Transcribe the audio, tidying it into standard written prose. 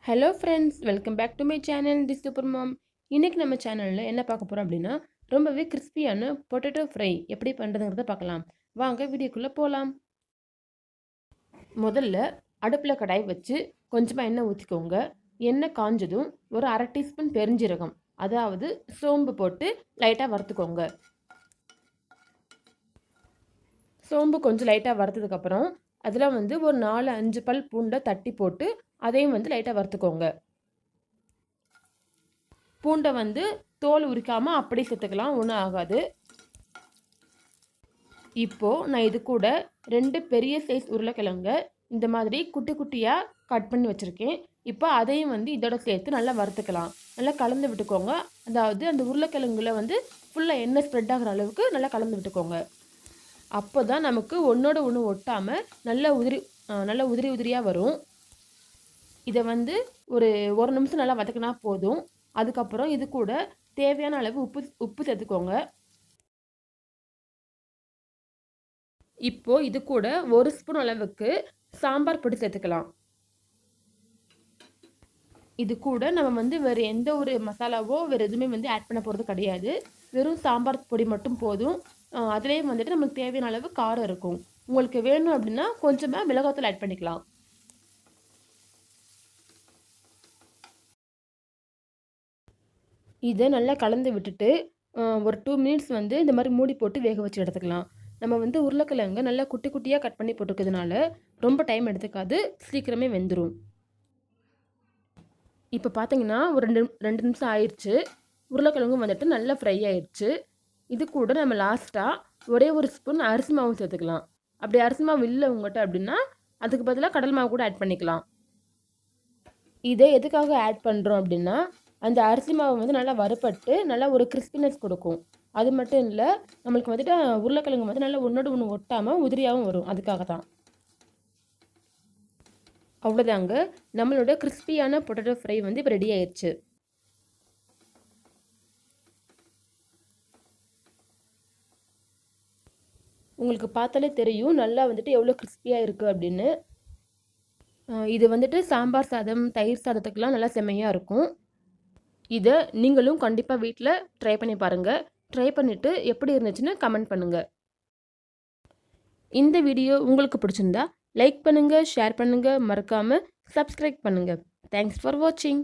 Hello friends, welcome back to my channel the super mom. இன்றைக்கி நம்ம சேனலில் என்ன பார்க்க போகிறோம் அப்படின்னா, ரொம்பவே கிறிஸ்பியான பொட்டேட்டோ ஃப்ரை எப்படி பண்ணுறதுங்கிறத பார்க்கலாம். வாங்க வீடியோக்குள்ளே போகலாம். முதல்ல அடுப்பில் கடாய் வச்சு கொஞ்சமாக எண்ணெய் ஊற்றிக்கோங்க. எண்ணெய் காஞ்சதும் ஒரு 1/2 டீஸ்பூன் பெருஞ்சீரகம், அதாவது சோம்பு போட்டு லைட்டாக வறுத்துக்கோங்க. சோம்பு கொஞ்சம் லைட்டாக வறுத்ததுக்கப்புறம் அதில் ஒரு 4-5 பல் பூண்டை தட்டி போட்டு அதையும் லைட்டாக வறுத்துக்கோங்க. பூண்டை தோல் உரிக்காமல் அப்படியே சேர்த்துக்கலாம், ஒன்றும் ஆகாது. இப்போது நான் இது கூட 2 பெரிய சைஸ் உருளைக்கிழங்க இந்த மாதிரி குட்டி குட்டியாக கட் பண்ணி வச்சுருக்கேன். இப்போ அதையும் இதோட சேர்த்து நல்லா வறுத்துக்கலாம். நல்லா கலந்து விட்டுக்கோங்க. அதாவது அந்த உருளைக்கிழங்குல ஃபுல்லாக எண்ணெய் ஸ்ப்ரெட் ஆகிற அளவுக்கு நல்லா கலந்து விட்டுக்கோங்க. அப்போ தான் நமக்கு ஒன்றோட ஒன்று ஒட்டாமல் நல்லா உதிரி உதிரியாக வரும். இதை ஒரு 1 நிமிஷம் நல்லா வதக்கினா போதும். அதுக்கப்புறம் இது கூட தேவையான அளவு உப்பு சேர்த்துக்கோங்க. இப்போது இது கூட 1 ஸ்பூன் அளவுக்கு சாம்பார் பொடி சேர்த்துக்கலாம். இது கூட நம்ம வேறு எந்த ஒரு மசாலாவோ வேறு எதுவுமே ஆட் பண்ண போகிறது கிடையாது. வெறும் சாம்பார் பொடி மட்டும் போதும். அதுலேயே நமக்கு தேவையான அளவு காரம் இருக்கும். உங்களுக்கு வேணும் அப்படின்னா கொஞ்சமாக மிளகாத்தூள் ஆட் பண்ணிக்கலாம். இதை நல்லா கலந்து விட்டுட்டு ஒரு 2 மினிட்ஸ் இந்த மாதிரி மூடி போட்டு வேக வச்சு எடுத்துக்கலாம். நம்ம உருளைக்கிழங்க நல்லா குட்டி குட்டியாக கட் பண்ணி போட்டுக்கிறதுனால ரொம்ப டைம் எடுத்துக்காது, சீக்கிரமே வெந்துடும். இப்போ பார்த்தீங்கன்னா ஒரு 2 நிமிஷம் ஆயிடுச்சு. உருளைக்கிழங்கும் நல்லா ஃப்ரை ஆயிடுச்சு. இது கூட நம்ம லாஸ்ட்டாக ஒரே ஒரு ஸ்பூன் அரிசி மாவு சேர்த்துக்கலாம். அப்படி அரிசி மாவு இல்லை உங்கள்கிட்ட அப்படின்னா அதுக்கு பதிலாக கடல் மாவு கூட ஆட் பண்ணிக்கலாம். இதை எதுக்காக ஆட் பண்ணுறோம் அப்படின்னா, அந்த அரிசி மாவு நல்லா வறுபட்டு நல்லா ஒரு கிறிஸ்பினஸ் கொடுக்கும். அது மட்டும் இல்லை, நம்மளுக்கு உருளைக்கிழங்கு நல்லா ஒன்றோடு ஒன்று ஒட்டாமல் உதிரியாகவும் வரும். அதுக்காக தான். அவ்வளோதாங்க, நம்மளோட கிறிஸ்பியான பொட்டேட்டோ ஃப்ரை இப்போ ரெடி ஆயிடுச்சு. உங்களுக்கு பார்த்தாலே தெரியும் நல்லா எவ்வளோ கிறிஸ்பியாக இருக்குது அப்படின்னு. இது சாம்பார் சாதம், தயிர் சாதத்துக்கெலாம் நல்லா செம்மையாக இருக்கும். இதை நீங்களும் கண்டிப்பாக வீட்டில் ட்ரை பண்ணி பாருங்கள். ட்ரை பண்ணிவிட்டு எப்படி இருந்துச்சுன்னு கமெண்ட் பண்ணுங்கள். இந்த வீடியோ உங்களுக்கு பிடிச்சிருந்தா லைக் பண்ணுங்கள், ஷேர் பண்ணுங்கள், மறக்காமல் சப்ஸ்கிரைப் பண்ணுங்கள். தேங்க்ஸ் ஃபார் வாட்சிங்.